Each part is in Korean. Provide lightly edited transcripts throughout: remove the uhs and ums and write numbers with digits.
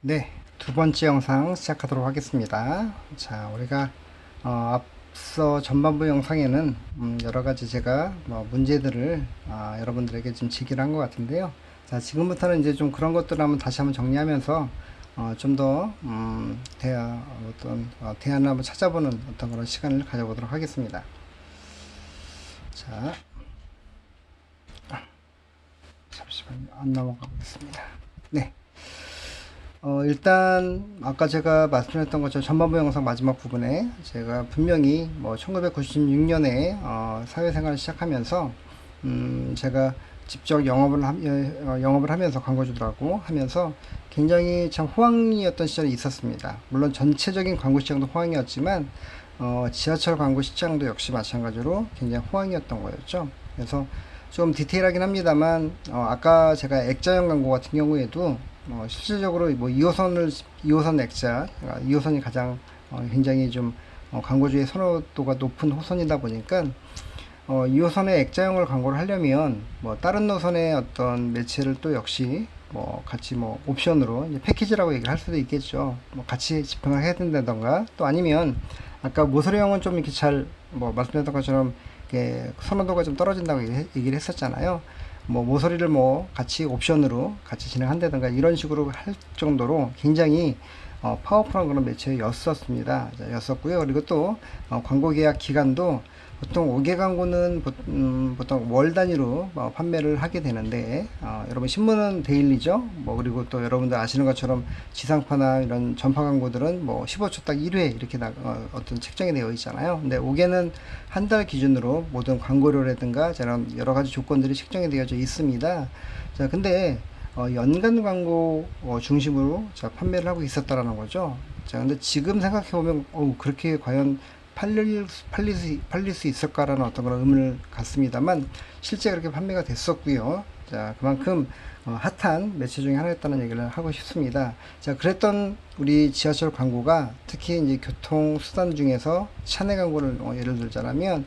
네, 두 번째 영상 시작하도록 하겠습니다. 자, 우리가 앞서 전반부 영상에는 여러 가지 제가 문제들을 여러분들에게 좀 제기를 한 것 같은데요. 자, 지금부터는 이제 좀 그런 것들을 한번 다시 한번 정리하면서 좀 더 대안을 한번 찾아보는 어떤 그런 시간을 가져보도록 하겠습니다. 자, 잠시만요. 안 넘어가겠습니다. 네. 일단 아까 제가 말씀드렸던 것처럼 전반부 영상 마지막 부분에 제가 분명히 1996년에 사회생활을 시작하면서 제가 직접 영업을 하면서 광고주들하고 하면서 굉장히 참 호황이었던 시절이 있었습니다. 물론 전체적인 광고 시장도 호황이었지만 지하철 광고 시장도 역시 마찬가지로 굉장히 호황이었던 거였죠. 그래서 좀 디테일하긴 합니다만 아까 제가 액자형 광고 같은 경우에도 실질적으로 2호선 액자, 2호선이 가장 굉장히 좀 광고주의 선호도가 높은 호선이다 보니까 2호선의 액자형을 광고를 하려면 다른 노선의 어떤 매체를 또 역시 같이 옵션으로 이제 패키지라고 얘기를 할 수도 있겠죠. 같이 집행을 해야 된다던가 또 아니면 아까 모서리형은 좀 이렇게 잘 말씀드렸던 것처럼 이렇게 선호도가 좀 떨어진다고 얘기를 했었잖아요. 모서리를 같이 옵션으로 같이 진행한다든가 이런 식으로 할 정도로 굉장히 파워풀한 그런 매체였었습니다. 였었고요. 그리고 또 광고 계약 기간도 보통 5개 광고는 보통 월 단위로 판매를 하게 되는데 여러분 신문은 데일리죠. 그리고 또 여러분들 아시는 것처럼 지상파나 이런 전파 광고들은 15초 딱 1회 이렇게 어떤 책정이 되어 있잖아요. 근데 5개는 한 달 기준으로 모든 광고료라든가 이런 여러 가지 조건들이 책정이 되어져 있습니다. 자, 근데 연간 광고 중심으로 판매를 하고 있었다라는 거죠. 자, 근데 지금 생각해 보면 그렇게 과연 팔릴 수 있을까라는 어떤 그런 의문을 갖습니다만 실제 그렇게 판매가 됐었고요. 자, 그만큼 핫한 매체 중에 하나였다는 얘기를 하고 싶습니다. 자, 그랬던 우리 지하철 광고가 특히 이제 교통수단 중에서 차내 광고를 예를 들자면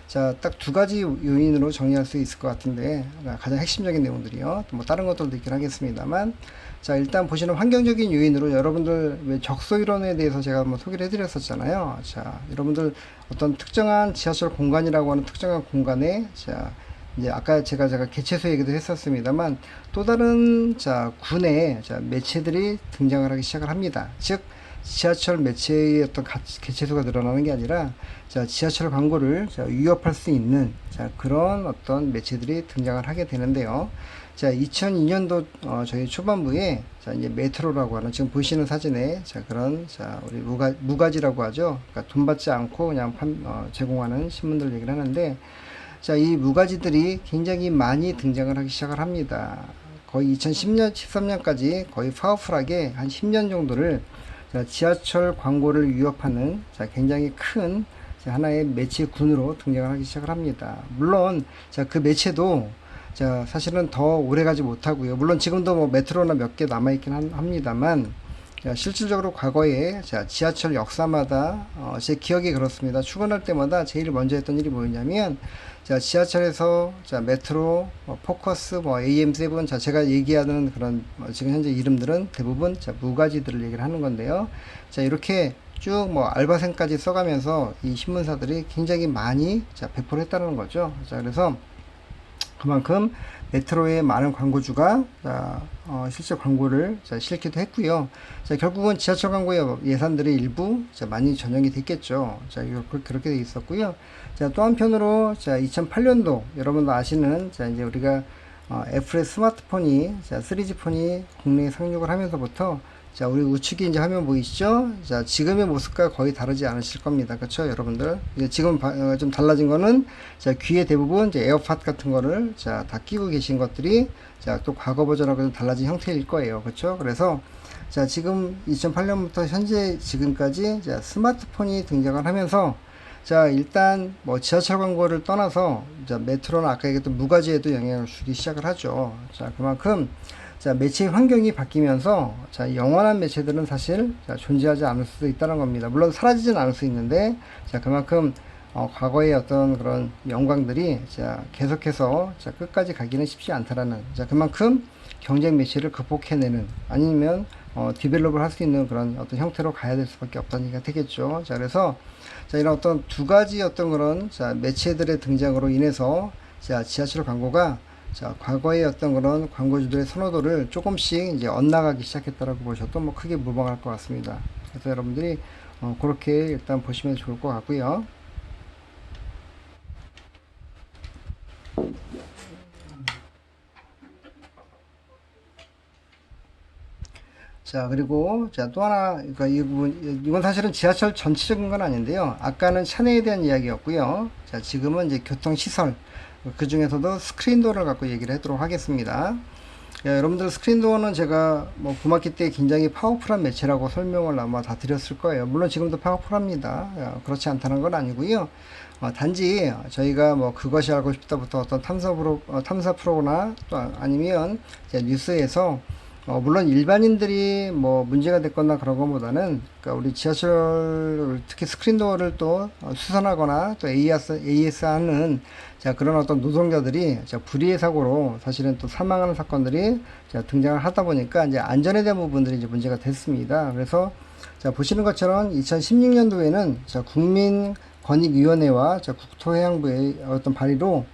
자, 딱 두 가지 요인으로 정리할 수 있을 것 같은데 가장 핵심적인 내용들이요. 또 다른 것들도 있긴 하겠습니다만 자, 일단 보시는 환경적인 요인으로 여러분들 왜 적소이론에 대해서 제가 한번 소개를 해드렸었잖아요. 자, 여러분들 어떤 특정한 지하철 공간이라고 하는 특정한 공간에 자, 이제 아까 제가 개체수 얘기도 했었습니다만 또 다른 군의 매체들이 등장을 하기 시작을 합니다. 즉 지하철 매체의 어떤 개체수가 늘어나는 게 아니라 지하철 광고를 위협할 수 있는 그런 어떤 매체들이 등장을 하게 되는데요. 2002년도 저희 초반부에 이제 메트로라고 하는 지금 보시는 사진에 그런 우리 무가지라고 하죠. 그러니까 돈 받지 않고 그냥 제공하는 신문들 얘기를 하는데 이 무가지들이 굉장히 많이 등장을 하기 시작을 합니다. 거의 2010년, 13년까지 거의 파워풀하게 한 10년 정도를 지하철 광고를 위협하는 굉장히 큰 하나의 매체군으로 등장을 하기 시작을 합니다. 물론 그 매체도 사실은 더 오래 가지 못하고요. 물론 지금도 메트로나 몇 개 남아있긴 합니다만 실질적으로 과거에 지하철 역사마다 제 기억이 그렇습니다. 출근할 때마다 제일 먼저 했던 일이 뭐였냐면 지하철에서 메트로, 포커스, AM7 제가 얘기하는 그런 지금 현재 이름들은 대부분 무가지들을 얘기를 하는 건데요. 이렇게 쭉 알바생까지 써가면서 이 신문사들이 굉장히 많이 배포를 했다는 거죠. 그래서 그만큼 메트로의 많은 광고주가 실제 광고를 실기도 했고요. 결국은 지하철 광고의 예산들이 일부 많이 전용이 됐겠죠. 그렇게 돼 있었고요. 또 한편으로 2008년도 여러분도 아시는 이제 우리가 애플의 스마트폰이 3G 폰이 국내에 상륙을 하면서부터 우리 우측에 이제 화면 보이시죠? 지금의 모습과 거의 다르지 않으실 겁니다. 그렇죠, 여러분들? 지금 좀 달라진 거는 귀에 대부분 이제 에어팟 같은 거를 다 끼고 계신 것들이 또 과거 버전하고 좀 달라진 형태일 거예요. 그렇죠? 그래서 지금 2008년부터 현재 지금까지 스마트폰이 등장을 하면서 일단 지하철 광고를 떠나서 메트로나 아까 얘기했던 무가지에도 영향을 주기 시작을 하죠. 그만큼 매체 환경이 바뀌면서 영원한 매체들은 사실 존재하지 않을 수도 있다는 겁니다. 물론 사라지진 않을 수 있는데 그만큼 과거의 어떤 그런 영광들이 계속해서 끝까지 가기는 쉽지 않다라는 그만큼 경쟁 매체를 극복해내는 아니면 디벨롭을 할 수 있는 그런 어떤 형태로 가야 될 수밖에 없다는 얘기가 되겠죠. 자, 그래서 자, 이런 어떤 두 가지 어떤 그런 자, 매체들의 등장으로 인해서 자, 지하철 광고가 자, 과거의 어떤 그런 광고주들의 선호도를 조금씩 이제 엇나가기 시작했다라고 보셔도 뭐 크게 무방할 것 같습니다. 그래서 여러분들이 그렇게 일단 보시면 좋을 것 같고요. 자, 그리고, 자, 또 하나, 그러니까 이 부분, 이건 사실은 지하철 전체적인 건 아닌데요. 아까는 차내에 대한 이야기였고요. 자, 지금은 이제 교통시설, 그 중에서도 스크린도어를 갖고 얘기를 하도록 하겠습니다. 야, 여러분들 스크린도어는 제가 뭐 구마키 때 굉장히 파워풀한 매체라고 설명을 아마 다 드렸을 거예요. 물론 지금도 파워풀합니다. 그렇지 않다는 건 아니고요. 단지 저희가 뭐 그것이 알고 싶다부터 어떤 탐사 프로나 또 아니면 뉴스에서 물론 일반인들이 뭐 문제가 됐거나 그런 것보다는 그러니까 우리 지하철 특히 스크린도어를 또 수선하거나 또 AS 하는 자 그런 어떤 노동자들이 자 불의의 사고로 사실은 또 사망하는 사건들이 자 등장을 하다 보니까 이제 안전에 대한 부분들이 이제 문제가 됐습니다. 그래서 자 보시는 것처럼 2016년도에는 자 국민권익위원회와 자 국토해양부의 어떤 발의로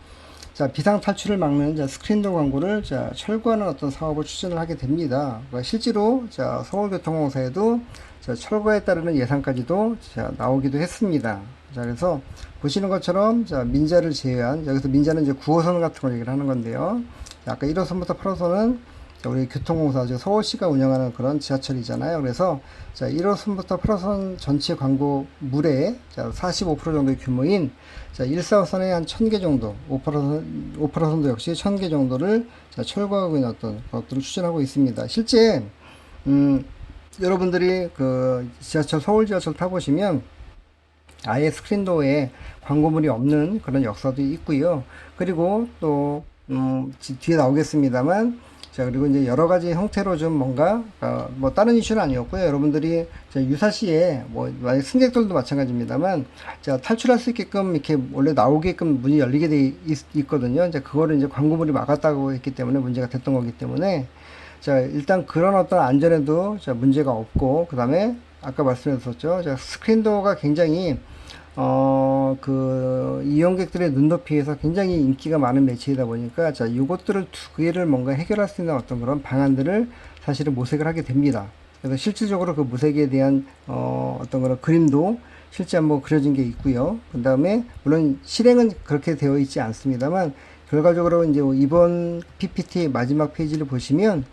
자, 비상 탈출을 막는 자, 스크린도어 광고를 자, 철거하는 어떤 사업을 추진을 하게 됩니다. 그러니까 실제로 자, 서울교통공사에도 자, 철거에 따르는 예산까지도 자, 나오기도 했습니다. 자, 그래서 보시는 것처럼 자, 민자를 제외한 여기서 민자는 이제 9호선 같은 걸 얘기를 하는 건데요. 자, 아까 1호선부터 8호선은 우리 교통공사, 즉 서울시가 운영하는 그런 지하철이잖아요. 그래서 자, 1호선부터 8호선 전체 광고물의 45% 정도의 규모인 자, 1, 4호선에 한 1000개 정도, 5%도 역시 1000개 정도를 자, 철거하고 있는 어떤 것들을 추진하고 있습니다. 실제 여러분들이 그 지하철 서울 지하철 타보시면 아예 스크린도어에 광고물이 없는 그런 역사도 있고요. 그리고 또 뒤에 나오겠습니다만 자, 그리고 이제 여러 가지 형태로 좀 뭔가, 뭐 다른 이슈는 아니었고요. 여러분들이 유사시에, 뭐, 승객들도 마찬가지입니다만, 자, 탈출할 수 있게끔 이렇게 원래 나오게끔 문이 열리게 돼 있거든요. 이제 그거를 이제 광고물이 막았다고 했기 때문에 문제가 됐던 거기 때문에, 자, 일단 그런 어떤 안전에도 자, 문제가 없고, 그 다음에 아까 말씀드렸었죠. 자, 스크린도어가 굉장히 그 이용객들의 눈높이에서 굉장히 인기가 많은 매체이다 보니까 자, 요것들을 두 개를 뭔가 해결할 수 있는 어떤 그런 방안들을 사실은 모색을 하게 됩니다. 그래서 실질적으로 그 모색에 대한 어떤 그런 그림도 실제 한번 그려진 게 있고요. 그 다음에 물론 실행은 그렇게 되어 있지 않습니다만 결과적으로 이제 이번 PPT 마지막 페이지를 보시면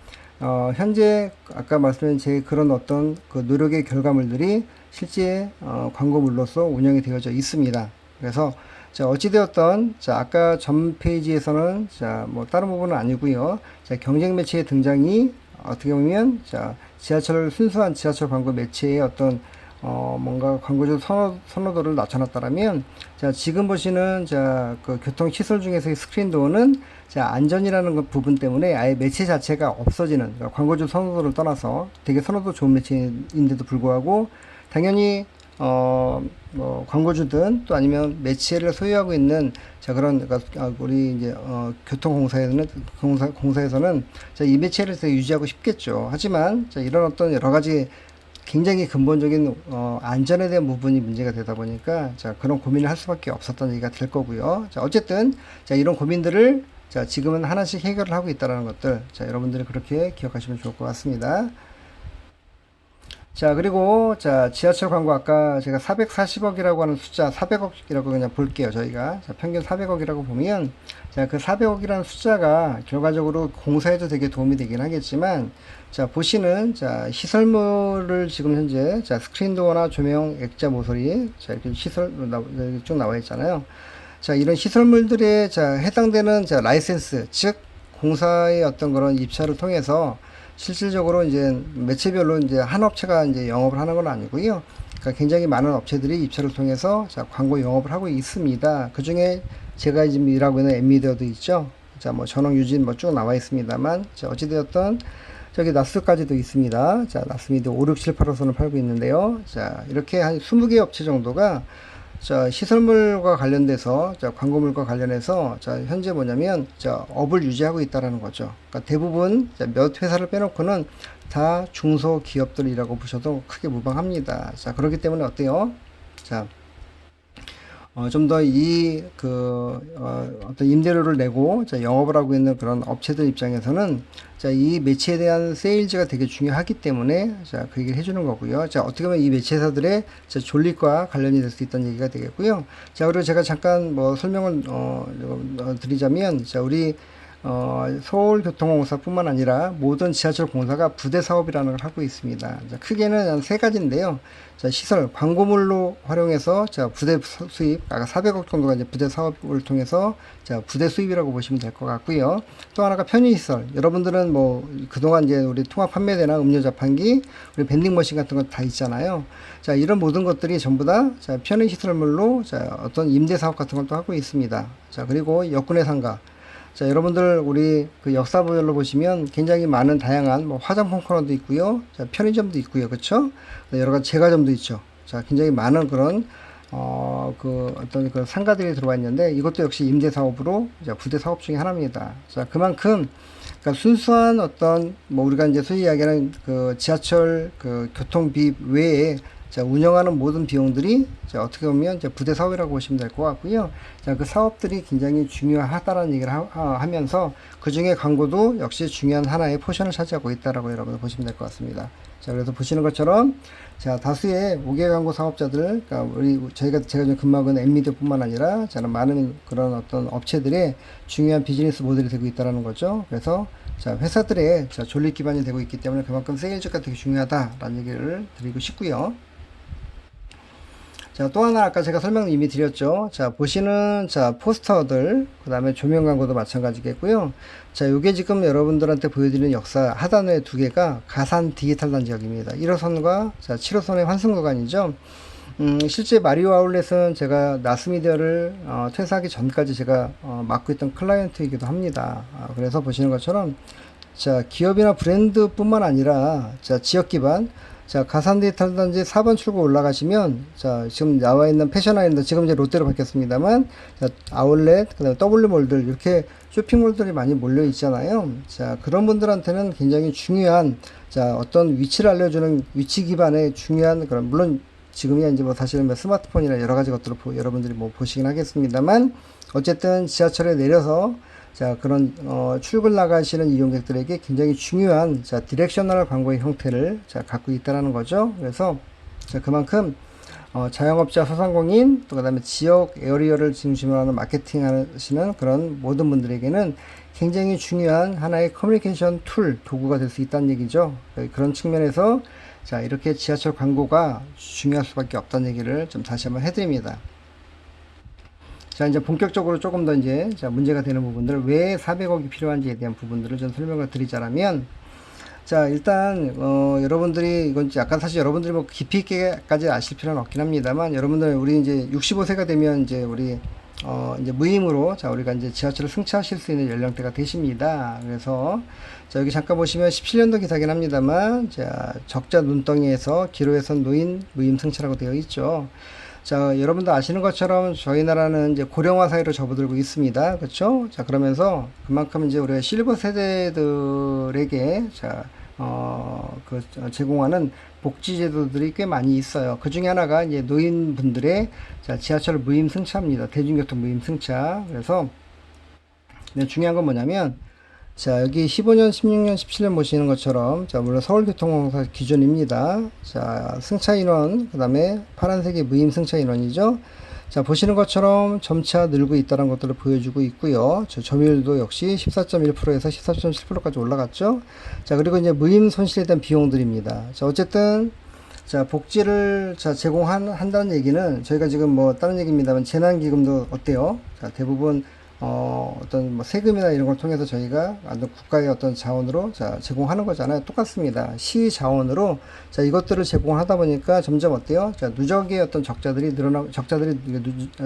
현재 아까 말씀드린 제 그런 어떤 그 노력의 결과물들이 실제 광고물로서 운영이 되어져 있습니다. 그래서 자 어찌되었던 자 아까 전 페이지에서는 자 뭐 다른 부분은 아니고요. 자 경쟁 매체의 등장이 어떻게 보면 자 지하철 순수한 지하철 광고 매체의 어떤 뭔가 광고주 선호도를 낮춰놨다라면 자 지금 보시는 자 그 교통 시설 중에서의 스크린도어는 자 안전이라는 그 부분 때문에 아예 매체 자체가 없어지는 그러니까 광고주 선호도를 떠나서 되게 선호도 좋은 매체인데도 불구하고 당연히 뭐 광고주든 또 아니면 매체를 소유하고 있는 자 그런 그러니까 우리 이제 공사에서는 자, 이 매체를 유지하고 싶겠죠. 하지만 자, 이런 어떤 여러 가지 굉장히 근본적인 안전에 대한 부분이 문제가 되다 보니까 자 그런 고민을 할 수밖에 없었던 얘기가 될 거고요. 자 어쨌든 자 이런 고민들을 자 지금은 하나씩 해결을 하고 있다는 것들 자 여러분들이 그렇게 기억하시면 좋을 것 같습니다. 자 그리고 자 지하철 광고 아까 제가 440억이라고 하는 숫자 400억이라고 그냥 볼게요. 저희가 자, 평균 400억이라고 보면 자 그 400억이라는 숫자가 결과적으로 공사에도 되게 도움이 되긴 하겠지만 자 보시는 자 시설물을 지금 현재 자 스크린도어나 조명 액자 모서리 자 이렇게 쭉 나와 있잖아요. 자 이런 시설물들에 자 해당되는 자 라이센스 즉 공사의 어떤 그런 입찰을 통해서 실질적으로 이제 매체별로 이제 한 업체가 이제 영업을 하는 건 아니고요. 그러니까 굉장히 많은 업체들이 입찰을 통해서 자 광고 영업을 하고 있습니다. 그 중에 제가 지금 일하고 있는 엠미디어도 있죠. 자 뭐 전원 유진 뭐 쭉 나와 있습니다만 자 어찌되었던 저기 나스까지도 있습니다. 자 나스미디어 5, 6, 7, 8호선을 팔고 있는데요. 자 이렇게 한 20개 업체 정도가 자 시설물과 관련돼서 자 광고물과 관련해서 자 현재 뭐냐면 자 업을 유지하고 있다라는 거죠. 그러니까 대부분 자, 몇 회사를 빼놓고는 다 중소기업들이라고 보셔도 크게 무방합니다. 자, 그렇기 때문에 어때요? 자, 좀 더 어떤 임대료를 내고, 자, 영업을 하고 있는 그런 업체들 입장에서는, 자, 이 매체에 대한 세일즈가 되게 중요하기 때문에, 자, 그 얘기를 해주는 거고요. 자, 어떻게 보면 이 매체사들의 존립과 관련이 될 수 있다는 얘기가 되겠고요. 자, 그리고 제가 잠깐 뭐 설명을, 드리자면, 자, 우리 서울교통공사뿐만 아니라 모든 지하철 공사가 부대 사업이라는 걸 하고 있습니다. 자, 크게는 한 세 가지인데요. 자, 시설, 광고물로 활용해서 자, 부대 수입, 아까 400억 정도가 이제 부대 사업을 통해서 자, 부대 수입이라고 보시면 될 것 같고요. 또 하나가 편의시설. 여러분들은 뭐 그동안 이제 우리 통합 판매대나 음료 자판기, 우리 밴딩머신 같은 거 다 있잖아요. 자, 이런 모든 것들이 전부 다 자, 편의시설물로 자, 어떤 임대 사업 같은 것도 하고 있습니다. 자, 그리고 역군의 상가. 자, 여러분들 우리 그 역사부열로 보시면 굉장히 많은 다양한 뭐 화장품 코너도 있고요. 자, 편의점도 있고요. 그렇죠? 여러 가지 제과점도 있죠. 자, 굉장히 많은 그런 어떤 그 상가들이 들어와 있는데 이것도 역시 임대 사업으로 부대 사업 중에 하나입니다. 자, 그만큼 그러니까 순수한 어떤 뭐 우리가 이제 소위 이야기하는 그 지하철 그 교통비 외에 자, 운영하는 모든 비용들이 자, 어떻게 보면 이제 부대 사업이라고 보시면 될 것 같고요. 자, 그 사업들이 굉장히 중요하다라는 얘기를 하면서 그 중에 광고도 역시 중요한 하나의 포션을 차지하고 있다라고 여러분 보시면 될 것 같습니다. 자, 그래서 보시는 것처럼 자, 다수의 5개 광고 사업자들, 그러니까 제가 좀 근무하고 있는 엠미디어뿐만 아니라 저는 많은 그런 어떤 업체들의 중요한 비즈니스 모델이 되고 있다라는 거죠. 그래서 자, 회사들의 자, 존립 기반이 되고 있기 때문에 그만큼 세일즈가 되게 중요하다라는 얘기를 드리고 싶고요. 자, 또 하나 아까 제가 설명을 이미 드렸죠. 자, 보시는 자, 포스터들, 그 다음에 조명 광고도 마찬가지겠고요. 자, 요게 지금 여러분들한테 보여드리는 역사 하단에 두 개가 가산 디지털 단지역입니다. 1호선과 자, 7호선의 환승 구간이죠. 실제 마리오 아울렛은 제가 나스미디어를 퇴사하기 전까지 제가 맡고 있던 클라이언트이기도 합니다. 그래서 보시는 것처럼 자, 기업이나 브랜드뿐만 아니라 자, 지역 기반 자, 가산 디지털 단지 4번 출구 올라가시면 자, 지금 나와 있는 패션 아일랜드 지금 이제 롯데로 바뀌었습니다만 자, 아울렛 그다음에 W몰들 이렇게 쇼핑몰들이 많이 몰려 있잖아요. 자, 그런 분들한테는 굉장히 중요한 자, 어떤 위치를 알려주는 위치 기반의 중요한 그런 물론 지금이야 이제 뭐 사실은 뭐 스마트폰이나 여러 가지 것들을 여러분들이 뭐 보시긴 하겠습니다만 어쨌든 지하철에 내려서 자, 그런 출근 나가시는 이용객들에게 굉장히 중요한 자, 디렉셔널 광고의 형태를 자, 갖고 있다는 거죠. 그래서 자, 그만큼 자영업자 소상공인 또 그다음에 지역 에어리어를 중심으로 하는 마케팅 하시는 그런 모든 분들에게는 굉장히 중요한 하나의 커뮤니케이션 툴 도구가 될 수 있다는 얘기죠. 그런 측면에서 자, 이렇게 지하철 광고가 중요할 수밖에 없다는 얘기를 좀 다시 한번 해드립니다. 자, 이제 본격적으로 조금 더 이제 자, 문제가 되는 부분들, 왜 400억이 필요한지에 대한 부분들을 좀 설명을 드리자면, 자, 일단, 여러분들이, 이건 약간 사실 여러분들이 뭐 깊이 있게까지 아실 필요는 없긴 합니다만, 여러분들, 우리 이제 65세가 되면 이제 우리, 이제 무임으로, 자, 우리가 이제 지하철을 승차하실 수 있는 연령대가 되십니다. 그래서, 자, 여기 잠깐 보시면 17년도 기사긴 합니다만, 자, 적자 눈덩이에서 기로에선 노인 무임 승차라고 되어 있죠. 자, 여러분도 아시는 것처럼 저희 나라는 이제 고령화 사회로 접어들고 있습니다. 그렇죠? 자, 그러면서 그만큼 이제 우리가 실버 세대들에게 자, 제공하는 복지 제도들이 꽤 많이 있어요. 그 중에 하나가 이제 노인분들의 자, 지하철 무임 승차입니다. 대중교통 무임 승차. 그래서 네, 중요한 건 뭐냐면 자, 여기 15년, 16년, 17년 보시는 것처럼, 자, 물론 서울교통공사 기준입니다. 자, 승차 인원, 그 다음에 파란색이 무임 승차 인원이죠. 자, 보시는 것처럼 점차 늘고 있다는 것들을 보여주고 있고요. 저 점유율도 역시 14.1%에서 14.7%까지 올라갔죠. 자, 그리고 이제 무임 손실에 대한 비용들입니다. 자, 어쨌든, 자, 복지를, 자, 한다는 얘기는 저희가 지금 뭐, 다른 얘기입니다만, 재난기금도 어때요? 자, 대부분, 어떤 뭐 세금이나 이런 걸 통해서 저희가 국가의 어떤 자원으로 자, 제공하는 거잖아요. 똑같습니다. 시 자원으로 자, 이것들을 제공을 하다 보니까 점점 어때요? 자, 누적의 어떤 적자들이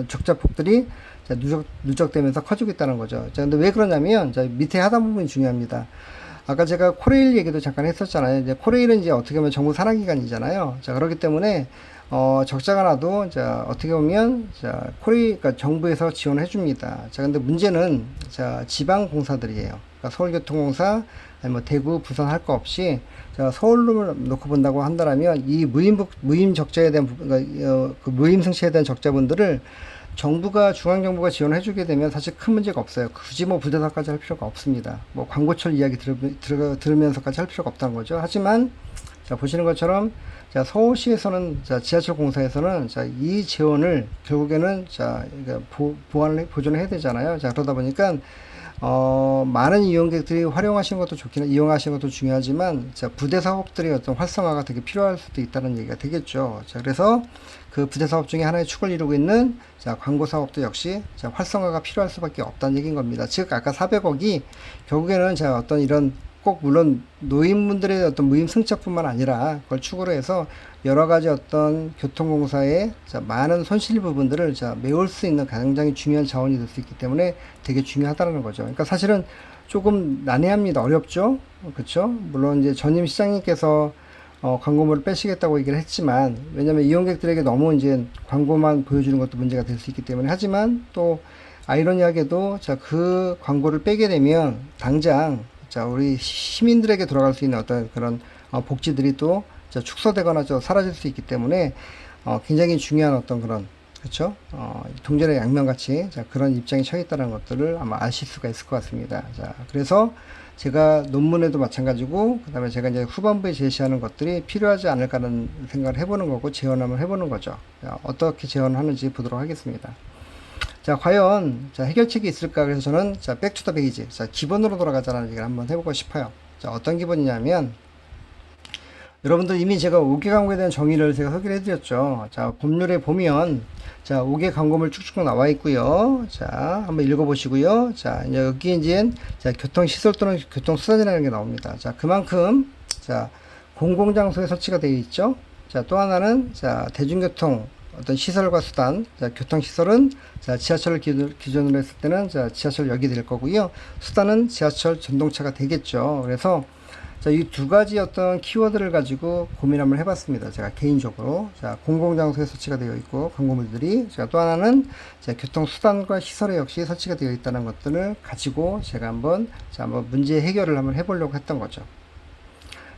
적자폭들이 자, 누적되면서 커지고 있다는 거죠. 자, 근데 왜 그러냐면 자, 밑에 하단 부분이 중요합니다. 아까 제가 코레일 얘기도 잠깐 했었잖아요. 이제 코레일은 이제 어떻게 보면 정부 산하기관이잖아요. 자, 그렇기 때문에 적자가 나도 자, 어떻게 보면 자, 그러니까 정부에서 지원해 줍니다. 자, 근데 문제는 자, 지방 공사들이에요. 그러니까 서울교통공사 아니 뭐 대구, 부산 할 거 없이 자, 서울로 놓고 본다고 한다면 이 무임 적자에 대한 그러니까 그 무임 승차에 대한 적자분들을 정부가 중앙정부가 지원해 주게 되면 사실 큰 문제가 없어요. 굳이 뭐 부대사까지 할 필요가 없습니다. 뭐 광고철 이야기 들으면서까지 할 필요가 없다는 거죠. 하지만 자, 보시는 것처럼 자, 서울시에서는 자, 지하철 공사에서는 자, 이 재원을 결국에는 자, 그러니까 보존을 해야 되잖아요. 자, 그러다 보니까 많은 이용객들이 활용하시는 것도 좋기는 이용하시는 것도 중요하지만 자, 부대 사업들의 어떤 활성화가 되게 필요할 수도 있다는 얘기가 되겠죠. 자, 그래서 그 부대 사업 중에 하나의 축을 이루고 있는 자, 광고 사업도 역시 자, 활성화가 필요할 수밖에 없다는 얘기인 겁니다. 즉 아까 400억이 결국에는 자, 어떤 이런 꼭 물론 노인분들의 어떤 무임 승차뿐만 아니라 그걸 축으로 해서 여러 가지 어떤 교통공사의 자, 많은 손실 부분들을 자, 메울 수 있는 굉장히 중요한 자원이 될 수 있기 때문에 되게 중요하다는 거죠. 그러니까 사실은 조금 난해합니다. 어렵죠? 그렇죠? 물론 이제 전임 시장님께서 광고물을 빼시겠다고 얘기를 했지만 왜냐면 이용객들에게 너무 이제 광고만 보여주는 것도 문제가 될 수 있기 때문에 하지만 또 아이러니하게도 자, 그 광고를 빼게 되면 당장 자, 우리 시민들에게 돌아갈 수 있는 어떤 그런 복지들이 또 자, 축소되거나 좀 사라질 수 있기 때문에 굉장히 중요한 어떤 그런 그렇죠? 동전의 양면같이 자, 그런 입장에 처해 있다는 것들을 아마 아실 수가 있을 것 같습니다. 자, 그래서 제가 논문에도 마찬가지고 그다음에 제가 이제 후반부에 제시하는 것들이 필요하지 않을까라는 생각을 해보는 거고 재현을 해보는 거죠. 자, 어떻게 재현하는지 보도록 하겠습니다. 자, 과연, 자, 해결책이 있을까? 그래서 저는, 자, 백투더 베이지. 자, 기본으로 돌아가자는 얘기를 한번 해보고 싶어요. 자, 어떤 기본이냐면, 여러분들 이미 제가 5개 광고에 대한 정의를 제가 소개를 해드렸죠. 자, 법률에 보면, 자, 5개 광고물 쭉쭉 나와 있고요. 자, 한번 읽어보시고요. 자, 여기 이제, 자, 교통시설 또는 교통수단이라는 게 나옵니다. 자, 그만큼, 자, 공공장소에 설치가 되어 있죠. 자, 또 하나는, 자, 대중교통, 어떤 시설과 수단, 자, 교통시설은 자, 지하철을 기준으로 했을 때는 자, 지하철역이 될 거고요. 수단은 지하철 전동차가 되겠죠. 그래서 자, 이 두 가지 어떤 키워드를 가지고 고민 한번 해봤습니다. 제가 개인적으로 자, 공공장소에 설치가 되어 있고 광고물들이 자, 또 하나는 자, 교통수단과 시설에 역시 설치가 되어 있다는 것들을 가지고 제가 한번 자, 한번 문제 해결을 한번 해보려고 했던 거죠.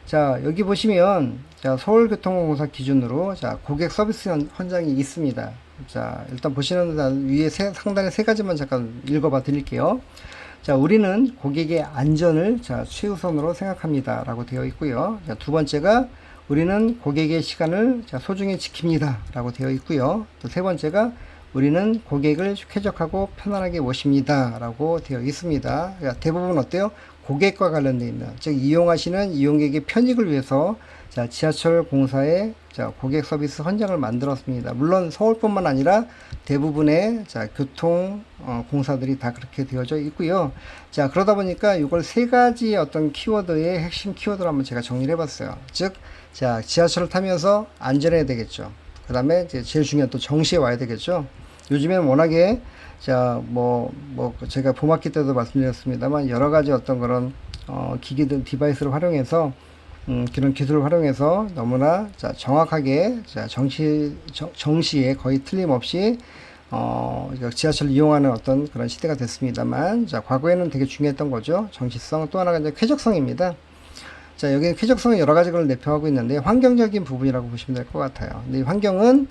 자, 여기 보시면, 자, 서울교통공사 기준으로, 자, 고객 서비스 현장이 있습니다. 자, 일단 보시는 위에 상단에 세 가지만 잠깐 읽어봐 드릴게요. 자, 우리는 고객의 안전을, 자, 최우선으로 생각합니다. 라고 되어 있고요. 자, 두 번째가, 우리는 고객의 시간을, 자, 소중히 지킵니다. 라고 되어 있고요. 또 세 번째가, 우리는 고객을 쾌적하고 편안하게 모십니다. 라고 되어 있습니다. 자, 대부분 어때요? 고객과 관련되어 있는, 즉 이용하시는 이용객의 편익을 위해서 자, 지하철 공사의 자, 고객 서비스 헌장을 만들었습니다. 물론 서울뿐만 아니라 대부분의 자, 교통 공사들이 다 그렇게 되어져 있고요. 자, 그러다 보니까 이걸 세 가지 어떤 키워드의 핵심 키워드를 한번 제가 정리를 해봤어요. 즉, 자, 지하철을 타면서 안전해야 되겠죠. 그 다음에 제일 중요한 또 정시에 와야 되겠죠. 요즘엔 워낙에 자, 제가 봄학기 때도 말씀드렸습니다만, 여러 가지 어떤 그런, 기기들, 디바이스를 활용해서, 그런 기술을 활용해서 너무나, 자, 정확하게, 자, 정시에 거의 틀림없이, 지하철을 이용하는 어떤 그런 시대가 됐습니다만, 자, 과거에는 되게 중요했던 거죠. 정시성, 또 하나가 이제 쾌적성입니다. 자, 여기는 쾌적성은 여러 가지 걸 내포하고 있는데, 환경적인 부분이라고 보시면 될 것 같아요. 근데 이 환경은,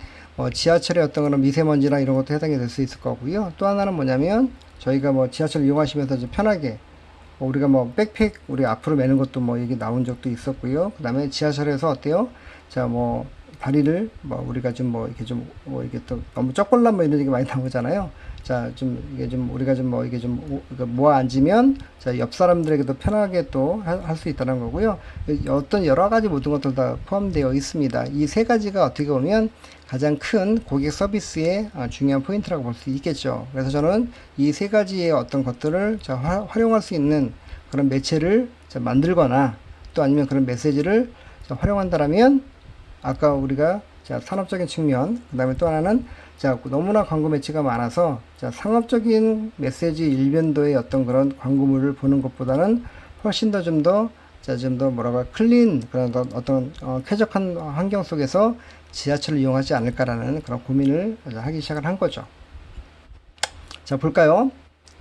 지하철의 어떤 그런 미세먼지나 이런 것도 해당이 될 수 있을 거고요. 또 하나는 뭐냐면 저희가 지하철 이용하시면서 좀 편하게 우리가 백팩 우리 앞으로 매는 것도 얘기 나온 적도 있었고요. 그 다음에 지하철에서 어때요? 자, 다리를 우리가 좀 이게 또 너무 쩍벌난 이런 얘기 많이 나오잖아요. 자, 이게 우리가 이게 모아 앉으면 자, 옆 사람들에게도 편하게 또 할 수 있다는 거고요. 어떤 여러 가지 모든 것들 다 포함되어 있습니다. 이 세 가지가 어떻게 보면 가장 큰 고객 서비스의 중요한 포인트라고 볼 수 있겠죠. 그래서 저는 이 세 가지의 어떤 것들을 자, 활용할 수 있는 그런 매체를 자, 만들거나 또 아니면 그런 메시지를 자, 활용한다라면 아까 우리가 자, 산업적인 측면, 그 다음에 또 하나는 자, 너무나 광고 매체가 많아서 자, 상업적인 메시지 일변도의 어떤 그런 광고물을 보는 것보다는 훨씬 더 좀 더 뭐라고 클린 그런 어떤 쾌적한 환경 속에서 지하철을 이용하지 않을까라는 그런 고민을 하기 시작을 한 거죠. 자, 볼까요?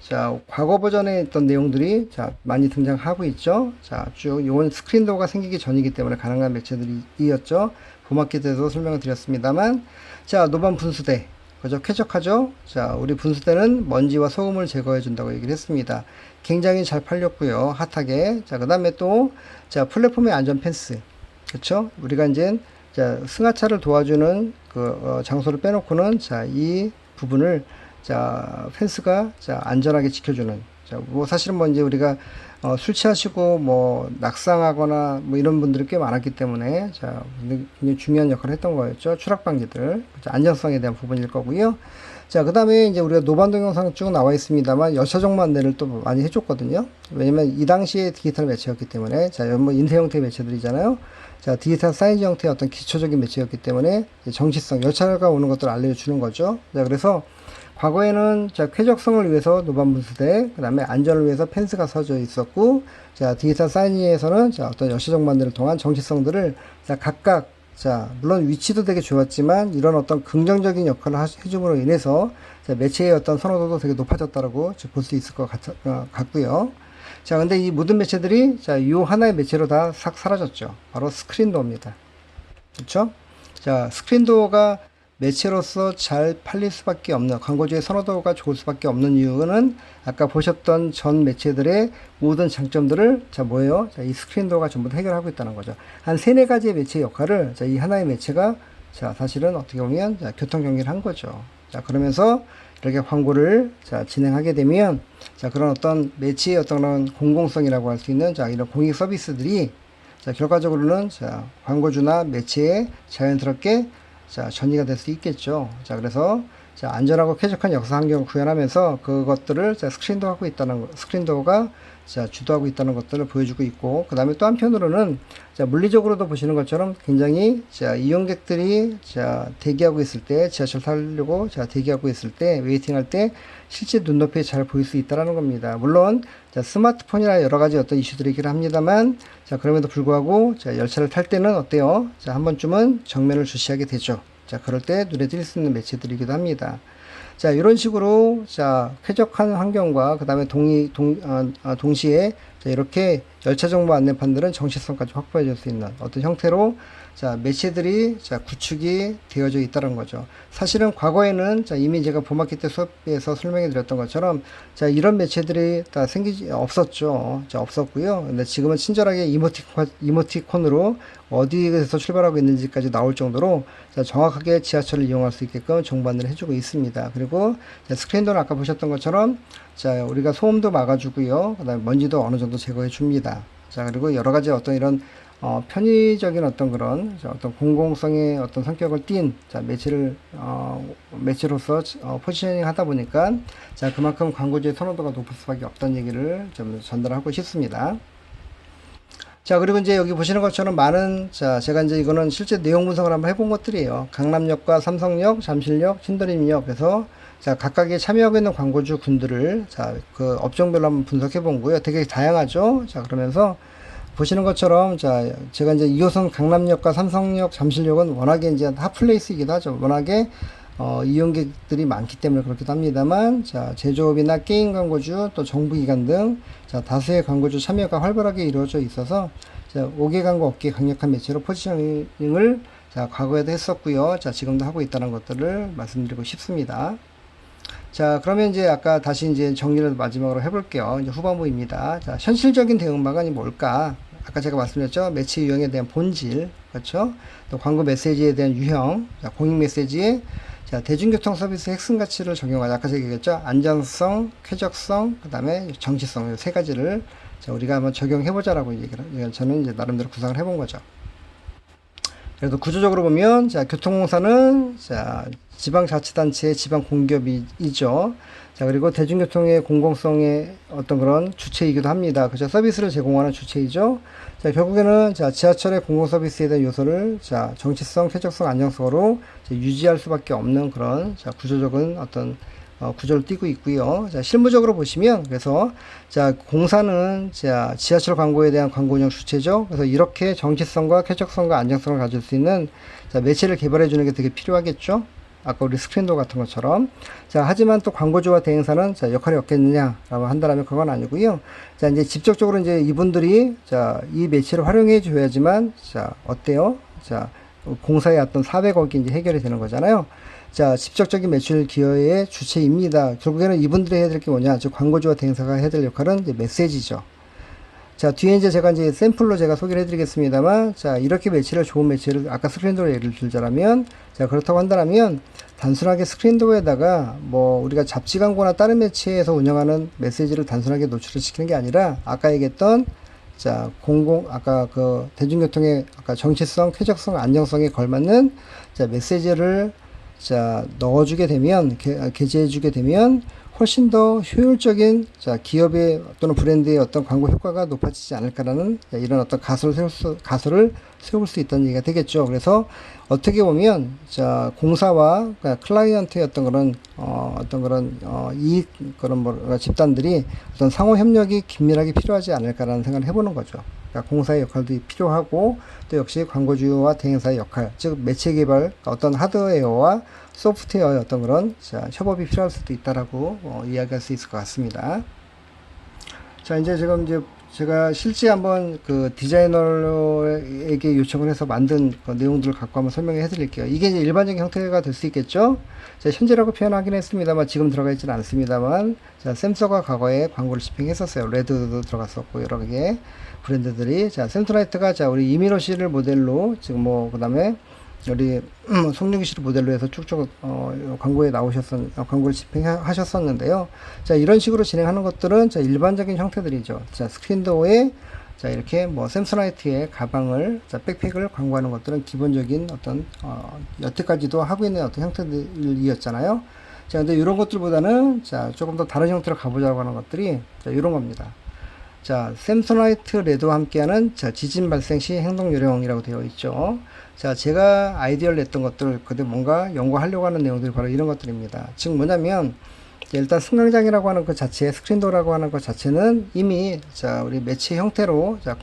자, 과거 버전에 있던 내용들이 자, 많이 등장하고 있죠. 자, 쭉 이건 스크린도어가 생기기 전이기 때문에 가능한 매체들이었죠. 봄학기 때도 설명을 드렸습니다만, 자, 노반 분수대. 그죠? 쾌적하죠? 자, 우리 분수대는 먼지와 소음을 제거해 준다고 얘기를 했습니다. 굉장히 잘 팔렸고요. 핫하게. 자, 그 다음에 또, 자, 플랫폼의 안전 펜스. 그쵸? 우리가 이제, 자, 승하차를 도와주는 장소를 빼놓고는, 자, 이 부분을, 자, 펜스가, 자, 안전하게 지켜주는. 자, 뭐, 사실은 뭐, 이제 우리가, 술 취하시고, 뭐, 낙상하거나, 뭐, 이런 분들이 꽤 많았기 때문에, 자, 굉장히 중요한 역할을 했던 거였죠. 추락방지들. 안전성에 대한 부분일 거고요. 자, 그 다음에 이제 우리가 노반 동영상 쭉 나와 있습니다만, 열차 정보 안내를 또 많이 해줬거든요. 왜냐면 이 당시에 디지털 매체였기 때문에, 자, 뭐, 인쇄 형태의 매체들이잖아요. 자, 디지털 사이즈 형태의 어떤 기초적인 매체였기 때문에, 정시성, 열차가 오는 것들을 알려주는 거죠. 자, 그래서, 과거에는 자, 쾌적성을 위해서 노반 분수대, 그 다음에 안전을 위해서 펜스가 서져 있었고, 자, 디지털 사이니에서는 자, 어떤 열차 정보안내를 통한 정시성들을 자, 각각 자, 물론 위치도 되게 좋았지만 이런 어떤 긍정적인 역할을 해줌으로 인해서 자, 매체의 어떤 선호도도 되게 높아졌다라고 볼 수 있을 것 같고요. 자, 근데 이 모든 매체들이 자, 이 하나의 매체로 다 싹 사라졌죠. 바로 스크린도어입니다. 그렇죠? 자, 스크린도어가 매체로서 잘 팔릴 수밖에 없는, 광고주의 선호도가 좋을 수밖에 없는 이유는 아까 보셨던 전 매체들의 모든 장점들을 자, 뭐예요? 자, 이 스크린도어가 전부 다 해결하고 있다는 거죠. 한 세네 가지의 매체 역할을 자, 이 하나의 매체가 자, 사실은 어떻게 보면 자, 교통 경기를 한 거죠. 자, 그러면서 이렇게 광고를 자, 진행하게 되면 자, 그런 어떤 매체의 어떤 공공성이라고 할 수 있는 자, 이런 공익 서비스들이 자, 결과적으로는 자, 광고주나 매체에 자연스럽게 자, 전이가 될 수 있겠죠. 자, 그래서 자, 안전하고 쾌적한 역사 환경을 구현하면서 그것들을 자, 스크린도어가 자, 주도하고 있다는 것들을 보여주고 있고, 그 다음에 또 한편으로는 자, 물리적으로도 보시는 것처럼 굉장히 자, 이용객들이 자, 대기하고 있을 때, 지하철 타려고 자, 대기하고 있을 때, 웨이팅할 때 실제 눈높이에 잘 보일 수 있다는 겁니다. 물론 자, 스마트폰이나 여러 가지 어떤 이슈들이 있긴 합니다만, 자, 그럼에도 불구하고 자, 열차를 탈 때는 어때요? 자, 한 번쯤은 정면을 주시하게 되죠. 자, 그럴 때 눈에 띌 수 있는 매체들이기도 합니다. 자, 이런 식으로, 자, 쾌적한 환경과, 그 다음에 동시에, 자, 이렇게 열차 정보 안내판들은 정시성까지 확보해 줄 수 있는 어떤 형태로, 자, 매체들이, 자, 구축이 되어져 있다는 거죠. 사실은 과거에는, 자, 이미 제가 봄학기 때 수업에서 설명해 드렸던 것처럼, 자, 이런 매체들이 다 없었죠. 자, 없었고요. 근데 지금은 친절하게 이모티콘으로 어디에서 출발하고 있는지까지 나올 정도로 자, 정확하게 지하철을 이용할 수 있게끔 정보 안내를 해주고 있습니다. 그리고 자, 스크린도어는 아까 보셨던 것처럼 자, 우리가 소음도 막아주고요. 그 다음에 먼지도 어느 정도 제거해 줍니다. 자, 그리고 여러 가지 어떤 이런 편의적인 어떤 그런 자, 어떤 공공성의 어떤 성격을 띤 자, 매체로서 포지셔닝 하다 보니까 자, 그만큼 광고주의 선호도가 높을 수밖에 없다는 얘기를 좀 전달하고 싶습니다. 자, 그리고 이제 여기 보시는 것처럼 많은, 자, 제가 이제 이거는 실제 내용 분석을 한번 해본 것들이에요. 강남역과 삼성역, 잠실역, 신도림역. 그래서, 자, 각각의 참여하고 있는 광고주 군들을, 자, 그 업종별로 한번 분석해 본 거고요. 되게 다양하죠? 자, 그러면서 보시는 것처럼, 자, 제가 이제 2호선 강남역과 삼성역, 잠실역은 워낙에 이제 핫플레이스이기도 하죠. 워낙에, 이용객들이 많기 때문에 그렇기도 합니다만, 자, 제조업이나 게임 광고주, 또 정부기관 등, 자, 다수의 광고주 참여가 활발하게 이루어져 있어서, 자, 5개 광고 업계 강력한 매체로 포지셔닝을, 자, 과거에도 했었고요. 자, 지금도 하고 있다는 것들을 말씀드리고 싶습니다. 자, 그러면 이제 아까 다시 이제 정리를 마지막으로 해볼게요. 이제 후반부입니다. 자, 현실적인 대응 방안이 뭘까? 아까 제가 말씀드렸죠. 매체 유형에 대한 본질, 그렇죠? 또 광고 메시지에 대한 유형, 자, 공익 메시지에 자, 대중교통 서비스 핵심 가치를 적용하자. 아까 제가 얘기했죠. 안전성, 쾌적성, 그 다음에 정시성, 이 세 가지를 자, 우리가 한번 적용해보자라고 얘기를, 저는 이제 나름대로 구상을 해본 거죠. 그래도 구조적으로 보면, 자, 교통공사는, 자, 지방자치단체의 지방공기업이죠. 자, 그리고 대중교통의 공공성의 어떤 그런 주체이기도 합니다. 그죠? 서비스를 제공하는 주체이죠. 자, 결국에는, 자, 지하철의 공공서비스에 대한 요소를, 자, 정치성, 쾌적성, 안정성으로 유지할 수밖에 없는 그런, 자, 구조적인 어떤 구조를 띠고 있고요. 자, 실무적으로 보시면 그래서 자, 공사는 자, 지하철 광고에 대한 광고 운영 주체죠. 그래서 이렇게 정치성과 쾌적성과 안정성을 가질 수 있는 자, 매체를 개발해 주는 게 되게 필요하겠죠. 아까 우리 스크린도어 같은 것처럼. 자, 하지만 또 광고주와 대행사는 자, 역할이 없겠느냐라고 한다면 그건 아니고요. 자, 이제 직접적으로 이제 이분들이 자, 이 매체를 활용해 줘야지만 자, 어때요? 자, 공사의 어떤 사백억이 이제 해결이 되는 거잖아요. 자, 직접적인 매출 기여의 주체입니다. 결국에는 이분들이 해야 될 게 뭐냐? 즉, 광고주와 대행사가 해야 될 역할은 이제 메시지죠. 자, 뒤에 이제 제가 이제 샘플로 제가 소개를 해드리겠습니다만, 자, 이렇게 매체를, 좋은 매체를, 아까 스크린도어 예를 들자면, 자, 그렇다고 한다면, 단순하게 스크린도어에다가, 뭐, 우리가 잡지 광고나 다른 매체에서 운영하는 메시지를 단순하게 노출을 시키는 게 아니라, 아까 얘기했던, 자, 아까 그 대중교통의, 아까 정치성, 쾌적성, 안정성에 걸맞는, 자, 메시지를, 자, 넣어주게 되면, 게재해주게 되면, 훨씬 더 효율적인 자, 기업의 또는 브랜드의 어떤 광고 효과가 높아지지 않을까라는 이런 어떤 가설을 세울 수 있다는 얘기가 되겠죠. 그래서 어떻게 보면 자, 공사와 클라이언트의 어떤 그런 이익 그런 뭐 집단들이 어떤 상호 협력이 긴밀하게 필요하지 않을까라는 생각을 해보는 거죠. 그러니까 공사의 역할도 필요하고 또 역시 광고주와 대행사의 역할, 즉 매체 개발 어떤 하드웨어와 소프트웨어의 어떤 그런 자, 협업이 필요할 수도 있다라고 이야기할 수 있을 것 같습니다. 자, 이제 지금 이제 제가 실제 한번 그 디자이너에게 요청을 해서 만든 그 내용들을 갖고 한번 설명해 드릴게요. 이게 이제 일반적인 형태가 될 수 있겠죠? 자, 현재라고 표현하긴 했습니다만 지금 들어가 있지는 않습니다만 자, 샘서가 과거에 광고를 집행했었어요. 레드도 들어갔었고 여러 개 브랜드들이 자, 샘소나이트가 자, 우리 이민호 씨를 모델로 지금 뭐 그다음에 우리 송중기 씨를 모델로 해서 쭉쭉 광고에 광고를 집행하셨었는데요. 자, 이런 식으로 진행하는 것들은 자, 일반적인 형태들이죠. 자, 스크린도어에 자, 이렇게 뭐 샘소나이트의 가방을 자, 백팩을 광고하는 것들은 기본적인 어떤 여태까지도 하고 있는 어떤 형태들이었잖아요. 자, 근데 이런 것들보다는 자, 조금 더 다른 형태로 가보자고 하는 것들이 자, 이런 겁니다. 자, 샘소나이트 레드와 함께하는 자, 지진 발생 시 행동 요령이라고 되어 있죠. 자, 제가 아이디어를 냈던 것들, 근데 뭔가 연구하려고 하는 내용들이 바로 이런 것들입니다. 즉 뭐냐면 일단 승강장이라고 하는 것 자체, 스크린도어라고 하는 것 자체는 이미 자, 우리 매체 형태로 자,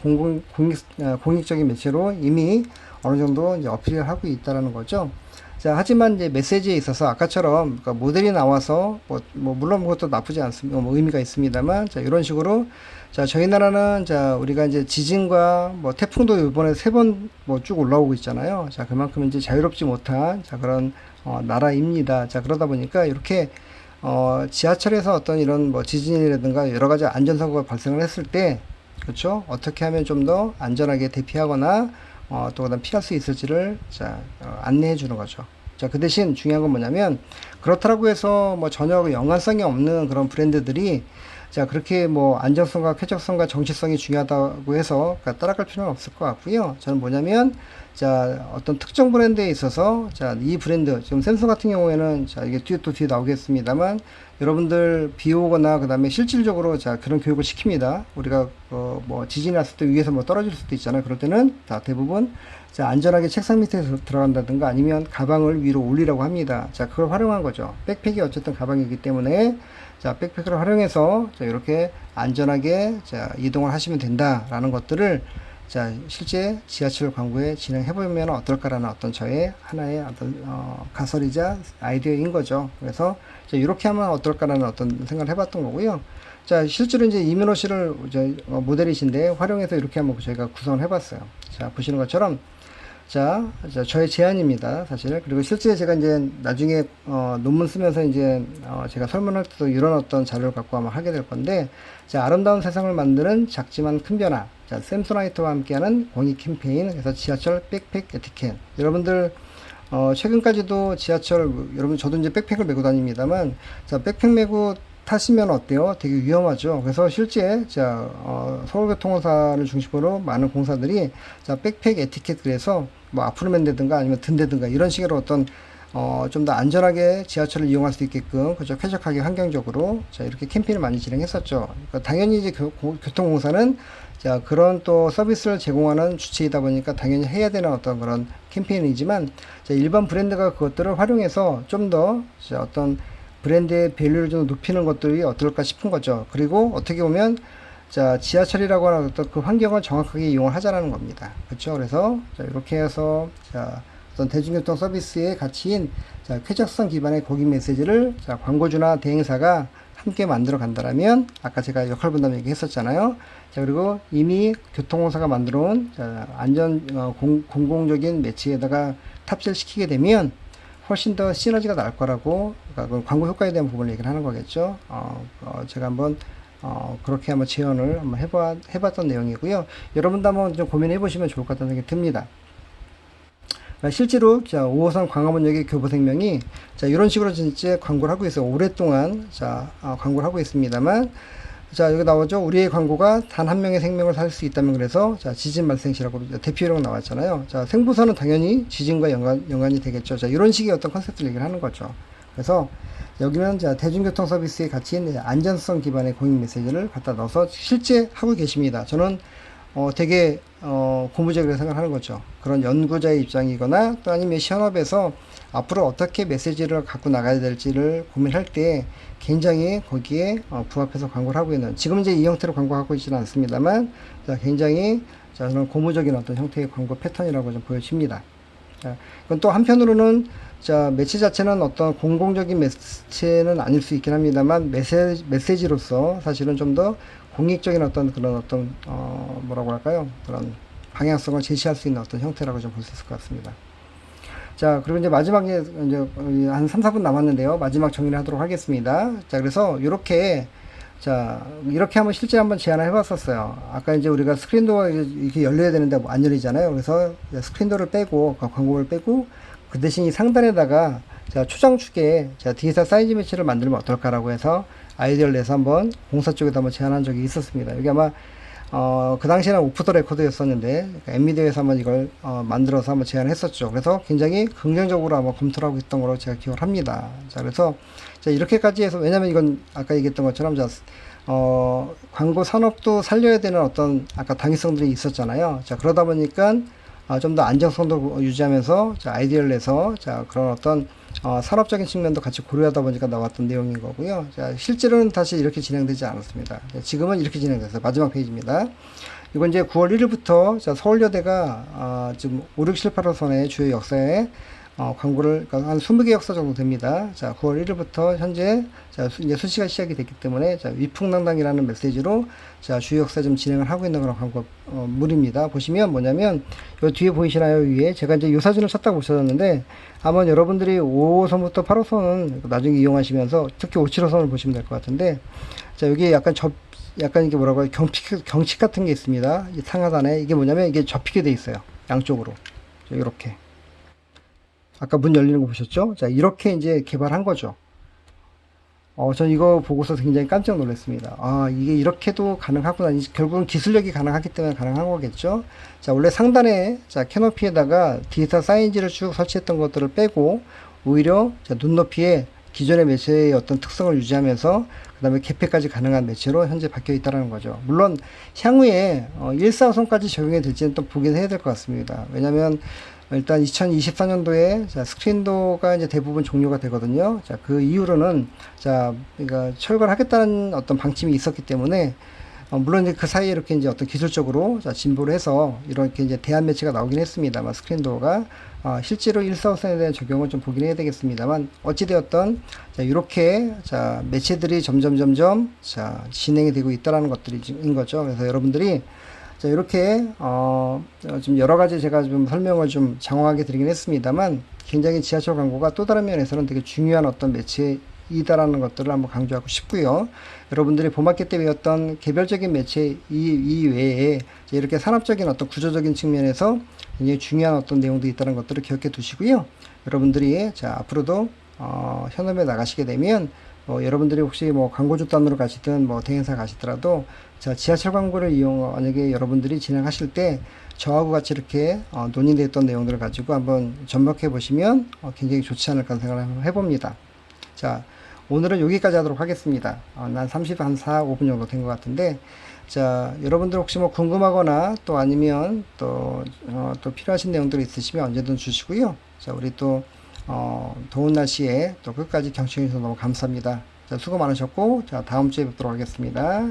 공익적인 매체로 이미 어느 정도 이제 어필을 하고 있다라는 거죠. 자, 하지만 이제 메시지에 있어서 아까처럼 그러니까 모델이 나와서 뭐 물론 그것도 나쁘지 않습니다. 뭐 의미가 있습니다만 자, 이런 식으로 자, 저희 나라는 자, 우리가 이제 지진과 뭐 태풍도 이번에 3번 뭐 쭉 올라오고 있잖아요. 자, 그만큼 이제 자유롭지 못한 자, 그런 나라입니다. 자, 그러다 보니까 이렇게 지하철에서 어떤 이런 뭐 지진이라든가 여러 가지 안전사고가 발생을 했을 때 그렇죠? 어떻게 하면 좀 더 안전하게 대피하거나 또 그다음 피할 수 있을지를 자, 안내해 주는 거죠. 자, 그 대신 중요한 건 뭐냐면 그렇다고 해서 뭐 전혀 연관성이 없는 그런 브랜드들이 자, 그렇게 뭐 안정성과 쾌적성과 정치성이 중요하다고 해서 따라갈 필요는 없을 것 같고요. 저는 뭐냐면 자, 어떤 특정 브랜드에 있어서 자, 이 브랜드 지금 샘송 같은 경우에는 자, 이게 뒤에 나오겠습니다만 여러분들 비 오거나 그다음에 실질적으로 자, 그런 교육을 시킵니다. 우리가 뭐 지진이 났을 때 위에서 뭐 떨어질 수도 있잖아요. 그럴 때는 자, 대부분 자, 안전하게 책상 밑에 들어간다든가 아니면 가방을 위로 올리라고 합니다. 자, 그걸 활용한 거죠. 백팩이 어쨌든 가방이기 때문에 자, 백팩을 활용해서 자, 이렇게 안전하게 자, 이동을 하시면 된다라는 것들을 자, 실제 지하철 광고에 진행해보면 어떨까라는 어떤 저의 하나의 어떤 가설이자 아이디어인 거죠. 그래서 이렇게 하면 어떨까라는 어떤 생각을 해봤던 거고요. 자, 실제로 이제 이민호 씨를 모델이신데 활용해서 이렇게 한번 저희가 구성을 해봤어요. 자, 보시는 것처럼 자, 저의 제안입니다, 사실. 그리고 실제 제가 이제 나중에 논문 쓰면서 이제 제가 설문할 때도 이런 어떤 자료를 갖고 아마 하게 될 건데, 자, 아름다운 세상을 만드는 작지만 큰 변화. 자, 샘소나이트와 함께하는 공익 캠페인, 그래서 지하철 백팩 에티켓. 여러분들 최근까지도 지하철, 여러분 저도 이제 백팩을 메고 다닙니다만, 자, 백팩 메고 타시면 어때요? 되게 위험하죠. 그래서 실제 자, 서울교통공사를 중심으로 많은 공사들이 자, 백팩 에티켓 그래서 뭐 앞으로 맨다든가 아니면 든다든가 이런 식으로 어떤 좀 더 안전하게 지하철을 이용할 수 있게끔 그죠, 쾌적하게 환경적으로 자, 이렇게 캠페인을 많이 진행했었죠. 그러니까 당연히 이제 교통공사는 자, 그런 또 서비스를 제공하는 주체이다 보니까 당연히 해야 되는 어떤 그런 캠페인이지만 자, 일반 브랜드가 그것들을 활용해서 좀 더 어떤 브랜드의 밸류를 좀 높이는 것들이 어떨까 싶은 거죠. 그리고 어떻게 보면 자, 지하철이라고 하는 어떤 그 환경을 정확하게 이용을 하자라는 겁니다. 그렇죠? 그래서 자, 이렇게 해서 자, 어떤 대중교통 서비스의 가치인 자, 쾌적성 기반의 고객 메시지를 자, 광고주나 대행사가 함께 만들어 간다라면 아까 제가 역할 분담 얘기했었잖아요. 자, 그리고 이미 교통공사가 만들어 온 안전 공공적인 매체에다가 탑재를 시키게 되면 훨씬 더 시너지가 날 거라고, 그러니까 광고 효과에 대한 부분을 얘기를 하는 거겠죠. 제가 한번 그렇게 한번 재현을 한번 해봤던 내용이고요. 여러분도 한번 좀 고민해 보시면 좋을 것 같다는 생각이 듭니다. 실제로 자, 5호선 광화문역의 교보생명이 자, 이런 식으로 진짜 광고를 하고 있어요. 오랫동안 자, 광고를 하고 있습니다만, 자, 여기 나오죠. 우리의 광고가 단 한 명의 생명을 살 수 있다면, 그래서 자, 지진 발생 시라고 대표령 나왔잖아요. 자, 생부선은 당연히 지진과 연관이 되겠죠. 자, 이런 식의 어떤 컨셉트를 얘기를 하는 거죠. 그래서 여기는 자, 대중교통 서비스의 가치인 안전성 기반의 공익 메시지를 갖다 넣어서 실제 하고 계십니다. 저는 되게 고무적이라고 생각하는 거죠. 그런 연구자의 입장이거나 또 아니면 현업에서 앞으로 어떻게 메시지를 갖고 나가야 될지를 고민할 때 굉장히 거기에 부합해서 광고를 하고 있는, 지금 이제 이 형태로 광고하고 있지는 않습니다만, 자, 굉장히 자, 저는 고무적인 어떤 형태의 광고 패턴이라고 좀 보여집니다. 자, 그건 또 한편으로는 자, 매체 자체는 어떤 공공적인 매체는 아닐 수 있긴 합니다만, 메시지로서 사실은 좀 더 공익적인 어떤 그런 어떤 뭐라고 할까요? 그런 방향성을 제시할 수 있는 어떤 형태라고 좀 볼 수 있을 것 같습니다. 자, 그리고 이제 마지막에 이제 한 3, 4분 남았는데요. 마지막 정리를 하도록 하겠습니다. 자, 그래서 이렇게 자, 이렇게 한번 실제 한번 제안을 해봤었어요. 아까 이제 우리가 스크린도어가 이렇게 열려야 되는데 뭐 안 열리잖아요. 그래서 스크린도어를 빼고 광고를 빼고 그 대신 이 상단에다가 자, 초장축에 자, 디지털 사이즈 매치를 만들면 어떨까라고 해서 아이디어를 내서 한번 공사 쪽에도 한번 제안한 적이 있었습니다. 여기 아마 그 당시에는 오프 더 레코드였었는데 그러니까 엔미디어에서 한번 이걸 만들어서 한번 제안을 했었죠. 그래서 굉장히 긍정적으로 아마 검토를 하고 있던 걸로 제가 기억을 합니다. 자, 그래서 자, 이렇게까지 해서, 왜냐면 이건 아까 얘기했던 것처럼 자, 광고 산업도 살려야 되는 어떤 아까 당위성들이 있었잖아요. 자, 그러다 보니까 좀 더 안정성도 유지하면서 자, 아이디어를 내서 자, 그런 어떤 산업적인 측면도 같이 고려하다 보니까 나왔던 내용인 거고요. 자, 실제로는 다시 이렇게 진행되지 않았습니다. 지금은 이렇게 진행됐어요. 마지막 페이지입니다. 이건 이제 9월 1일부터 자, 서울여대가 지금 5, 6, 7, 8호선의 주요 역사에 광고를 그러니까 한 20개 역사 정도 됩니다. 자, 9월 1일부터 현재 자, 이제 수시가 시작이 됐기 때문에 자, 위풍당당이라는 메시지로 자, 주요 역사 좀 진행을 하고 있는 그런 광고 물입니다. 보시면 뭐냐면 요 뒤에 보이시나요? 위에 제가 이제 요 사진을 찾다가 보셨는데 아마 여러분들이 5호선부터 8호선은 나중에 이용하시면서 특히 5, 7호선을 보시면 될 것 같은데, 자, 여기 약간 이게 뭐라고 해요? 경칙 같은 게 있습니다. 이 상하단에 이게 뭐냐면 이게 접히게 돼 있어요. 양쪽으로. 이렇게. 아까 문 열리는 거 보셨죠? 자, 이렇게 이제 개발한 거죠. 전 이거 보고서 굉장히 깜짝 놀랐습니다. 이게 이렇게도 가능하구나. 결국은 기술력이 가능하기 때문에 가능한 거겠죠. 자, 원래 상단에, 자, 캐노피에다가 디지털 사인지를 쭉 설치했던 것들을 빼고, 오히려, 자, 눈높이에 기존의 매체의 어떤 특성을 유지하면서, 그 다음에 개폐까지 가능한 매체로 현재 바뀌어 있다는 거죠. 물론, 향후에, 145선까지 적용이 될지는 또 보긴 해야 될 것 같습니다. 왜냐면, 일단 2024년도에 자, 스크린도어가 이제 대부분 종료가 되거든요. 자, 그 이후로는 자, 그러니까 철거하겠다는 어떤 방침이 있었기 때문에 물론 이제 그 사이에 이렇게 이제 어떤 기술적으로 자, 진보를 해서 이렇게 이제 대안 매체가 나오긴 했습니다만 스크린도어가 실제로 145선에 대한 적용을 좀 보긴 해야 되겠습니다만 어찌되었던 자, 이렇게 자, 매체들이 점점 자, 진행이 되고 있다라는 것들인 거죠. 그래서 여러분들이 자, 이렇게 좀 여러 가지 제가 좀 설명을 좀 장황하게 드리긴 했습니다만 굉장히 지하철 광고가 또 다른 면에서는 되게 중요한 어떤 매체이다라는 것들을 한번 강조하고 싶고요. 여러분들이 봄학기 때 배웠던 개별적인 매체 이외에 이렇게 산업적인 어떤 구조적인 측면에서 굉장히 중요한 어떤 내용도 있다는 것들을 기억해 두시고요. 여러분들이 자, 앞으로도 현업에 나가시게 되면 여러분들이 혹시 뭐 광고주단으로 가시든 뭐 대행사 가시더라도 자, 지하철 광고를 만약에 여러분들이 진행하실 때 저하고 같이 이렇게 논의됐던 내용들을 가지고 한번 접목해 보시면 굉장히 좋지 않을까 생각을 해봅니다. 자, 오늘은 여기까지 하도록 하겠습니다. 난 4, 5분 정도 된 것 같은데, 자, 여러분들 혹시 뭐 궁금하거나 또 아니면 또 필요하신 내용들이 있으시면 언제든 주시고요. 자, 우리 또 더운 날씨에 또 끝까지 경청해 주셔서 너무 감사합니다. 자, 수고 많으셨고, 자, 다음 주에 뵙도록 하겠습니다.